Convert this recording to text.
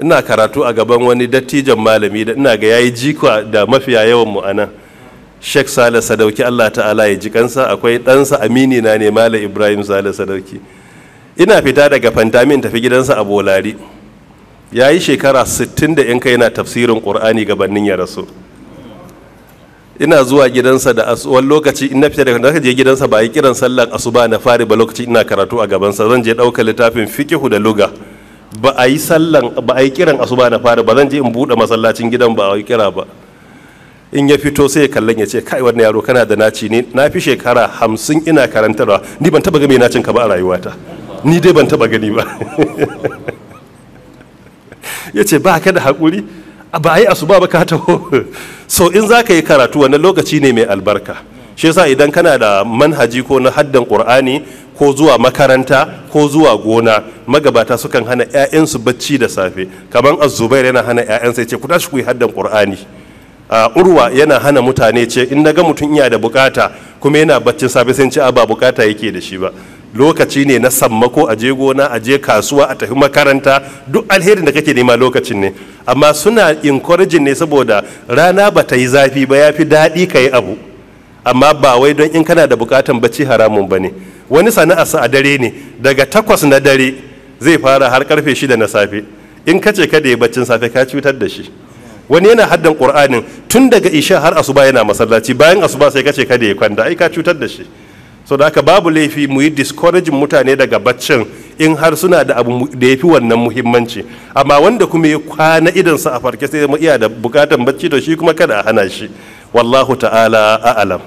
ina karatu a gaban wani dattijan malami da ina ga yayi jika da mafiya yawan mu anan, Sheikh Saleh Sadauki, Allah ta'ala ya ji kansa. Akwai ɗansa amini na ne Malam Ibrahim Saleh Sadauki. Ina fita daga Fantamin tafi gidansa a Bolari, yayi shekara 60 da yanka yana tafsirin Qur'ani gabanin ya rasu. Ina zuwa gidansa da wani lokaci in na fita daga je gidansa ba yi kiran sallar asuba na fari ba, lokaci ina karatu a gabansa zan je ɗauka littafin fiqhu da luga, ba a yi kiran asuba na fari ba, zan je in buɗe masallacin gidan ba a yi kira ba. In ya fito sai ya kallon ya ce kai wannan yaro kana da naci ne, na fi shekara 50 ina karantarwa, ni ban taba ga mai nacin ka ba a rayuwata, ni dai ban taba gani ba. Ya ce ba ka da haƙuri, ba a yi asuba ba ka taho. So in za ka yi karatu wannan lokaci ne mai albarka. Shi yasa idan kana da manhaji ko na haddan Qur'ani ko zuwa makaranta ko zuwa gona, magabata sukan hana 'ya'yansu bacci da safe. Kaman Az-Zubair yana hana 'ya'yansa ya ce ku tashi ku yi haddan Qur'ani. Urwa yana hana mutane ce in naga mutum iya da bukata kuma yana baccin safe sai ce ba bukata yake da shi ba. Lokaci ne na sammako, a je gona, a je kasuwa, a tafi makaranta, duk alherin da kake nema lokacin ne. Amma suna encouraging ne saboda rana ba ta yi zafi ba, ya fi daɗi ka yi abu. Amma ba wai don in kana da bukatan bacci haramun ba ne. Wani sana'arsa a dare ne, daga 8 na dare zai fara har karfe 6 na safe. In ka ce kada ya baccin safe ka cutar da shi. Wani yana haddan Qur'anin tun daga isha har asuba yana masallaci, bayan asuba sai ka ce kada ya kwanta, ai ka cutar da shi. So da haka babu laifi mu yi discouraging mutane daga baccin in har suna da abu da ya fi wannan muhimmanci. Amma wanda kuma ya kwana idansa a farke sai mu iya da bukatan bacci, to shi kuma kada a hana shi. Wallahu ta'ala a'lam.